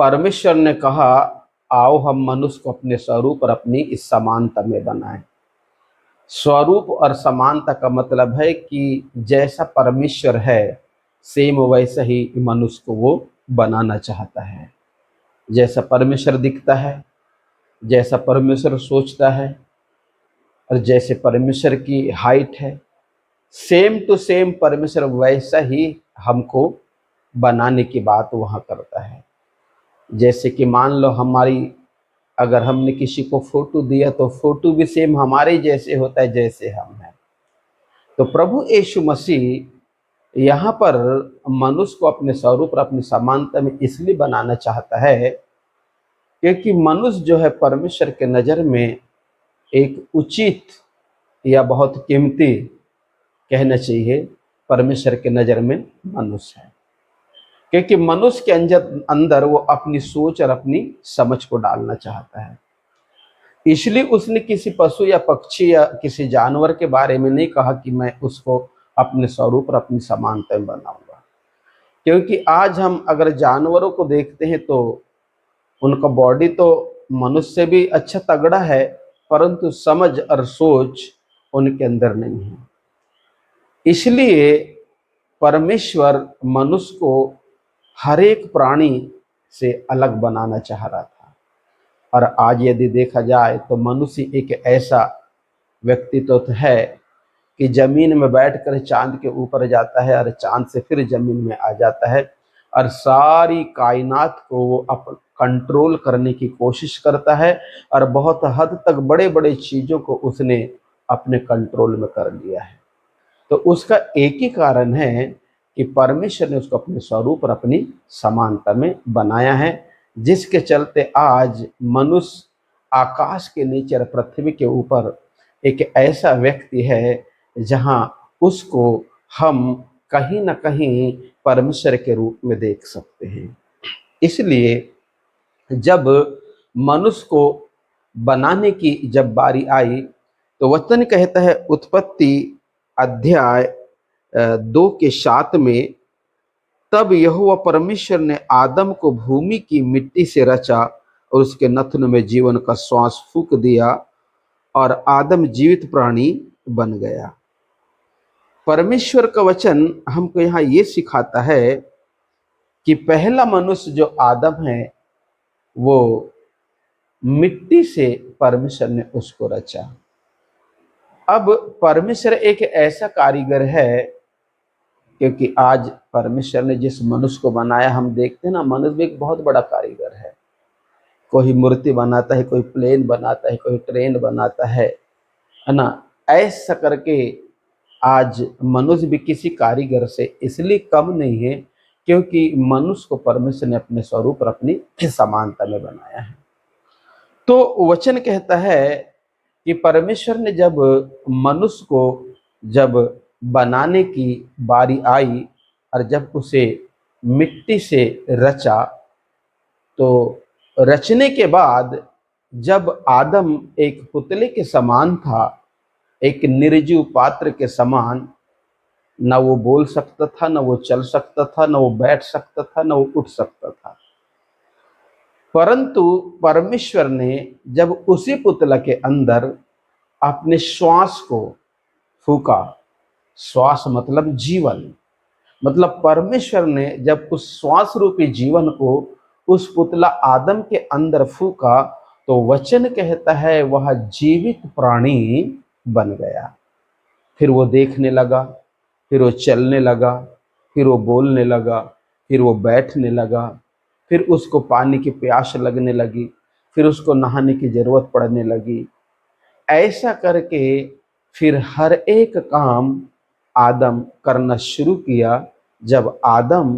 परमेश्वर ने कहा, आओ हम मनुष्य को अपने स्वरूप और अपनी इस समानता में बनाएं। स्वरूप और समानता का मतलब है कि जैसा परमेश्वर है सेम वैसा ही मनुष्य को वो बनाना चाहता है। जैसा परमेश्वर दिखता है, जैसा परमेश्वर सोचता है और जैसे परमेश्वर की हाइट है, सेम टू सेम परमेश्वर वैसा ही हमको बनाने की बात वहाँ करता है। जैसे कि मान लो अगर हमने किसी को फोटो दिया तो फोटो भी सेम हमारे जैसे होता है जैसे हम हैं। तो प्रभु यीशु मसीह यहाँ पर मनुष्य को अपने स्वरूप और अपनी समानता में इसलिए बनाना चाहता है क्योंकि मनुष्य जो है परमेश्वर के नज़र में एक उचित या बहुत कीमती, कहना चाहिए, परमेश्वर के नज़र में मनुष्य है। क्योंकि मनुष्य के अंदर वो अपनी सोच और अपनी समझ को डालना चाहता है। इसलिए उसने किसी पशु या पक्षी या किसी जानवर के बारे में नहीं कहा कि मैं उसको अपने स्वरूप और अपनी समानता में बनाऊंगा। क्योंकि आज हम अगर जानवरों को देखते हैं तो उनका बॉडी तो मनुष्य से भी अच्छा तगड़ा है, परंतु समझ और सोच उनके अंदर नहीं है। इसलिए परमेश्वर मनुष्य को हर एक प्राणी से अलग बनाना चाह रहा था। और आज यदि देखा जाए तो मनुष्य एक ऐसा व्यक्तित्व तो है कि जमीन में बैठकर चांद के ऊपर जाता है और चांद से फिर जमीन में आ जाता है और सारी कायनात को वो कंट्रोल करने की कोशिश करता है और बहुत हद तक बड़े बड़े चीज़ों को उसने अपने कंट्रोल में कर लिया है। तो उसका एक ही कारण है कि परमेश्वर ने उसको अपने स्वरूप और अपनी समानता में बनाया है, जिसके चलते आज मनुष्य आकाश के नीचे और पृथ्वी के ऊपर एक ऐसा व्यक्ति है जहां उसको हम कहीं ना कहीं परमेश्वर के रूप में देख सकते हैं। इसलिए जब मनुष्य को बनाने की जब बारी आई तो वचन कहता है उत्पत्ति अध्याय 2:7 में, तब यहोवा परमेश्वर ने आदम को भूमि की मिट्टी से रचा और उसके नथनों में जीवन का श्वास फूंक दिया और आदम जीवित प्राणी बन गया। परमेश्वर का वचन हमको यहाँ ये सिखाता है कि पहला मनुष्य जो आदम है वो मिट्टी से परमेश्वर ने उसको रचा। अब परमेश्वर एक ऐसा कारीगर है, क्योंकि आज परमेश्वर ने जिस मनुष्य को बनाया, हम देखते हैं ना, मनुष्य भी एक बहुत बड़ा कारीगर है। कोई मूर्ति बनाता है, कोई प्लेन बनाता है, कोई ट्रेन बनाता है ना। ऐसा करके आज मनुष्य भी किसी कारीगर से इसलिए कम नहीं है क्योंकि मनुष्य को परमेश्वर ने अपने स्वरूप और अपनी समानता में बनाया है। तो वचन कहता है कि परमेश्वर ने जब मनुष्य को जब बनाने की बारी आई और जब उसे मिट्टी से रचा, तो रचने के बाद जब आदम एक पुतले के समान था, एक निर्जीव पात्र के समान, न वो बोल सकता था, न वो चल सकता था, न वो बैठ सकता था, न वो उठ सकता था, परंतु परमेश्वर ने जब उसी पुतला के अंदर अपने श्वास को फूका, श्वास मतलब जीवन, मतलब परमेश्वर ने जब उस श्वास रूपी जीवन को उस पुतला आदम के अंदर फूका तो वचन कहता है वह जीवित प्राणी बन गया। फिर वो देखने लगा, फिर वो चलने लगा, फिर वो बोलने लगा, फिर वो बैठने लगा, फिर उसको पानी की प्यास लगने लगी, फिर उसको नहाने की जरूरत पड़ने लगी। ऐसा करके फिर हर एक काम आदम करना शुरू किया। जब आदम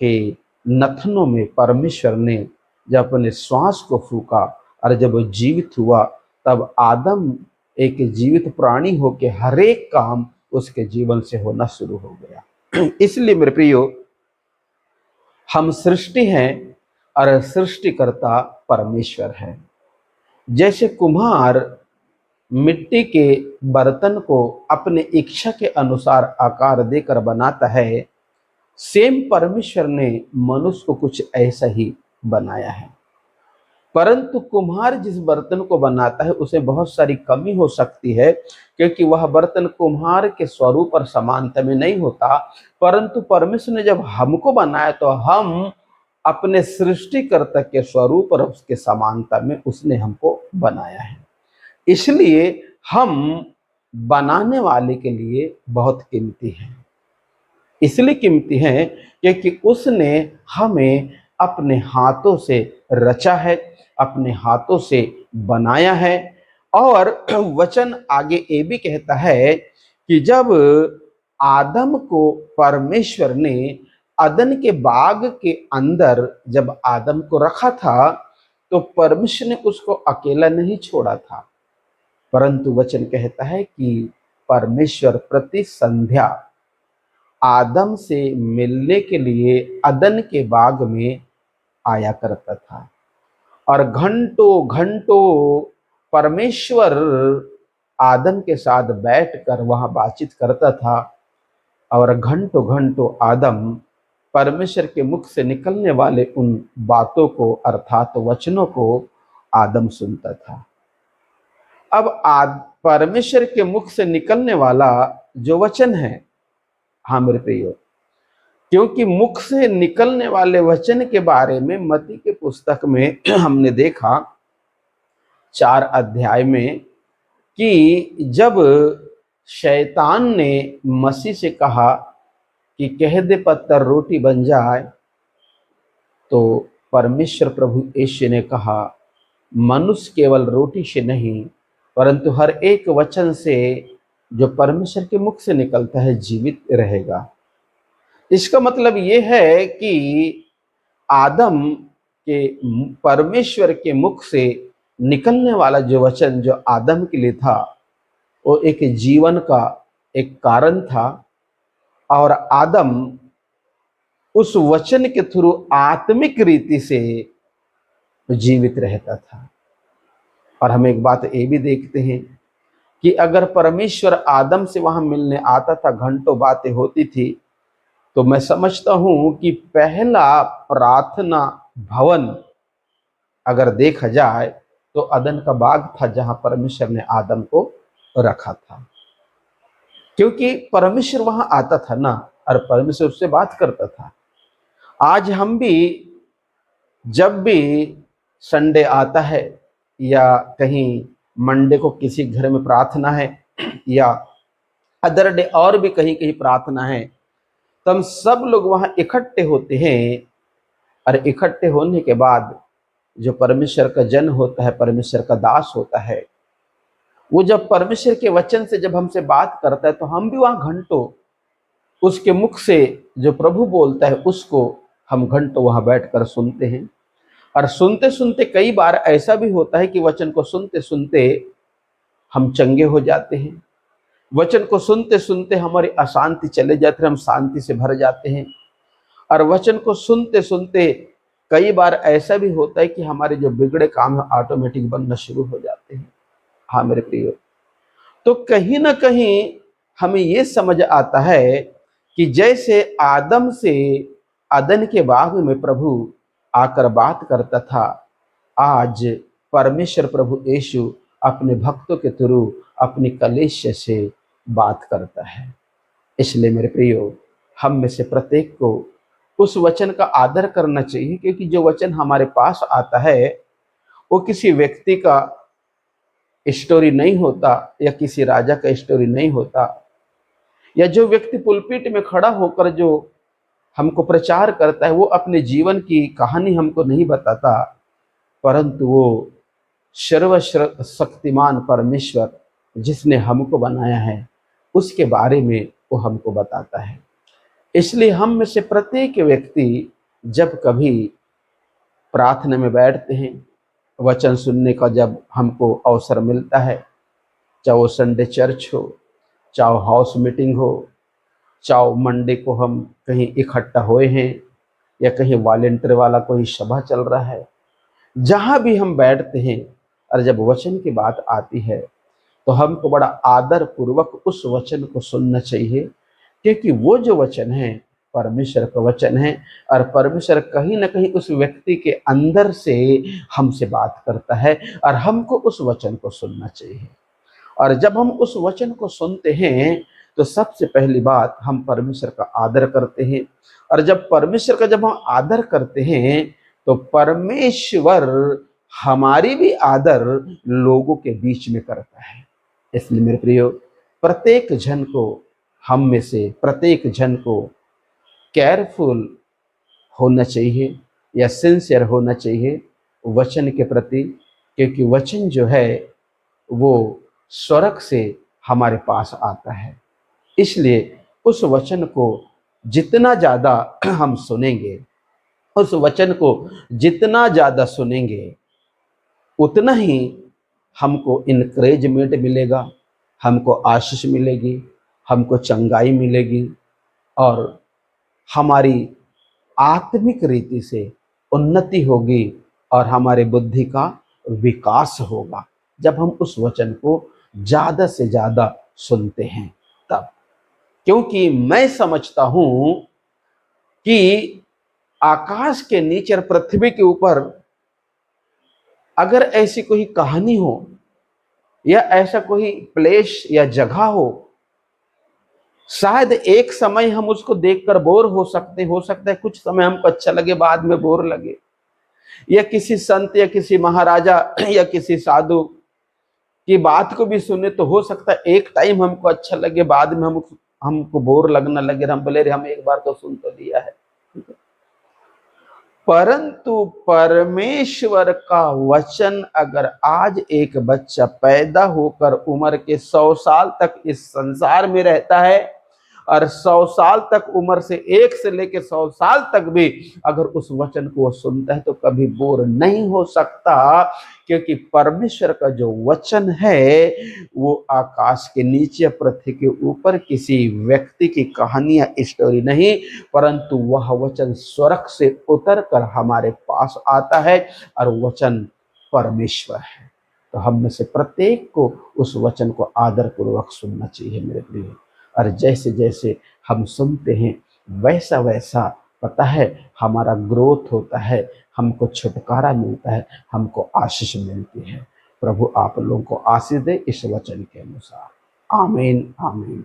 के नथनों में परमेश्वर ने जब अपने श्वास को फूका और जब वो जीवित हुआ, तब आदम एक जीवित प्राणी होके हर एक काम उसके जीवन से होना शुरू हो गया। इसलिए मेरे प्रियो, हम सृष्टि हैं और सृष्टिकर्ता परमेश्वर है। जैसे कुम्हार मिट्टी के बर्तन को अपने इच्छा के अनुसार आकार देकर बनाता है, सेम परमेश्वर ने मनुष्य को कुछ ऐसा ही बनाया है। परंतु कुम्हार जिस बर्तन को बनाता है उसमें बहुत सारी कमी हो सकती है, क्योंकि वह बर्तन कुम्हार के स्वरूप और समानता में नहीं होता। परंतु परमेश्वर ने जब हमको बनाया तो हम अपने सृष्टिकर्ता के स्वरूप और उसके समानता में उसने हमको बनाया है। इसलिए हम बनाने वाले के लिए बहुत कीमती हैं। इसलिए कीमती हैं क्योंकि उसने हमें अपने हाथों से रचा है, अपने हाथों से बनाया है। और वचन आगे ये भी कहता है कि जब आदम को परमेश्वर ने अदन के बाग के अंदर जब आदम को रखा था, तो परमेश्वर ने उसको अकेला नहीं छोड़ा था, परंतु वचन कहता है कि परमेश्वर प्रति संध्या आदम से मिलने के लिए अदन के बाग में आया करता था। और घंटों घंटों परमेश्वर आदम के साथ बैठकर वहां बातचीत करता था, और घंटों घंटों आदम परमेश्वर के मुख से निकलने वाले उन बातों को अर्थात वचनों को आदम सुनता था। अब परमेश्वर के मुख से निकलने वाला जो वचन है, हाँ मेरे प्रियो, क्योंकि मुख से निकलने वाले वचन के बारे में मत्ती के पुस्तक में हमने देखा 4 अध्याय में कि जब शैतान ने मसीह से कहा कि कह दे पत्थर रोटी बन जाए, तो परमेश्वर प्रभु यीशु ने कहा मनुष्य केवल रोटी से नहीं परंतु हर एक वचन से जो परमेश्वर के मुख से निकलता है जीवित रहेगा। इसका मतलब ये है कि आदम के परमेश्वर के मुख से निकलने वाला जो वचन जो आदम के लिए था वो एक जीवन का एक कारण था, और आदम उस वचन के थ्रू आत्मिक रीति से जीवित रहता था। और हम एक बात ये भी देखते हैं कि अगर परमेश्वर आदम से वहां मिलने आता था, घंटों बातें होती थी, तो मैं समझता हूं कि पहला प्रार्थना भवन अगर देखा जाए तो अदन का बाग था जहां परमेश्वर ने आदम को रखा था, क्योंकि परमेश्वर वहां आता था ना, और परमेश्वर उससे बात करता था। आज हम भी जब भी संडे आता है या कहीं मंडे को किसी घर में प्रार्थना है या अदर डे और भी कहीं कहीं प्रार्थना है, तो हम सब लोग वहां इकट्ठे होते हैं। और इकट्ठे होने के बाद जो परमेश्वर का जन होता है, परमेश्वर का दास होता है, वो जब परमेश्वर के वचन से जब हमसे बात करता है तो हम भी वहां घंटों उसके मुख से जो प्रभु बोलता है उसको हम घंटों वहां बैठकर सुनते हैं। और सुनते सुनते कई बार ऐसा भी होता है कि वचन को सुनते सुनते हम चंगे हो जाते हैं, वचन को सुनते सुनते हमारी अशांति चले जाती है, हम शांति से भर जाते हैं। और वचन को सुनते सुनते कई बार ऐसा भी होता है कि हमारे जो बिगड़े काम है ऑटोमेटिक बनना शुरू हो जाते हैं। हाँ मेरे प्रियो, तो कहीं ना कहीं हमें ये समझ आता है कि जैसे आदम से अदन के बाग में प्रभु आकर बात करता था, आज परमेश्वर प्रभु यीशु अपने भक्तों के थ्रू अपनी कलीसिया से बात करता है। इसलिए मेरे प्रियो, हम में से प्रत्येक को उस वचन का आदर करना चाहिए, क्योंकि जो वचन हमारे पास आता है वो किसी व्यक्ति का स्टोरी नहीं होता या किसी राजा का स्टोरी नहीं होता, या जो व्यक्ति पुलपिट में खड़ा होकर जो हमको प्रचार करता है वो अपने जीवन की कहानी हमको नहीं बताता, परंतु वो सर्वशक्तिमान परमेश्वर जिसने हमको बनाया है उसके बारे में वो हमको बताता है। इसलिए हम में से प्रत्येक व्यक्ति जब कभी प्रार्थना में बैठते हैं, वचन सुनने का जब हमको अवसर मिलता है, चाहे वो संडे चर्च हो, चाहे हाउस मीटिंग हो, चाहे मंडे को हम कहीं इकट्ठा हुए हैं या कहीं वॉलेंटियर वाला कोई सभा चल रहा है, जहाँ भी हम बैठते हैं और जब वचन की बात आती है तो हमको बड़ा आदर पूर्वक उस वचन को सुनना चाहिए, क्योंकि वो जो वचन है परमेश्वर का वचन है और परमेश्वर कहीं ना कहीं उस व्यक्ति के अंदर से हमसे बात करता है और हमको उस वचन को सुनना चाहिए। और जब हम उस वचन को सुनते हैं तो सबसे पहली बात हम परमेश्वर का आदर करते हैं। और जब परमेश्वर का जब हम आदर करते हैं तो परमेश्वर हमारी भी आदर लोगों के बीच में करता है। इसलिए मेरे प्रियो, प्रत्येक जन को, हम में से प्रत्येक जन को केयरफुल होना चाहिए या सिंसियर होना चाहिए वचन के प्रति, क्योंकि वचन जो है वो स्वर्ग से हमारे पास आता है। इसलिए उस वचन को जितना ज़्यादा हम सुनेंगे, उस वचन को जितना ज़्यादा सुनेंगे, उतना ही हमको इनकरेजमेंट मिलेगा, हमको आशीष मिलेगी, हमको चंगाई मिलेगी और हमारी आत्मिक रीति से उन्नति होगी और हमारे बुद्धि का विकास होगा जब हम उस वचन को ज़्यादा से ज़्यादा सुनते हैं तब। क्योंकि मैं समझता हूँ कि आकाश के नीचे और पृथ्वी के ऊपर अगर ऐसी कोई कहानी हो या ऐसा कोई प्लेस या जगह हो, शायद एक समय हम उसको देखकर बोर हो सकते हैं कुछ समय हमको अच्छा लगे, बाद में बोर लगे, या किसी संत या किसी महाराजा या किसी साधु की बात को भी सुने तो हो सकता है एक टाइम हमको अच्छा लगे, बाद में हमको बोर लगना लगे, हम बोले हम एक बार तो सुन तो लिया है। परंतु परमेश्वर का वचन अगर आज एक बच्चा पैदा होकर उम्र के 100 साल तक इस संसार में रहता है और 100 साल तक उम्र से 1 से लेकर 100 साल तक भी अगर उस वचन को सुनता है तो कभी बोर नहीं हो सकता, क्योंकि परमेश्वर का जो वचन है वो आकाश के नीचे पृथ्वी के ऊपर किसी व्यक्ति की कहानी या स्टोरी नहीं, परंतु वह वचन स्वर्ग से उतर कर हमारे पास आता है और वचन परमेश्वर है। तो हम में से प्रत्येक को उस वचन को आदर पूर्वक सुनना चाहिए मेरे प्रिय। और जैसे जैसे हम सुनते हैं वैसा वैसा पता है हमारा ग्रोथ होता है, हमको छुटकारा मिलता है, हमको आशीष मिलती है। प्रभु आप लोगों को आशीष दे इस वचन के अनुसार। आमीन आमीन।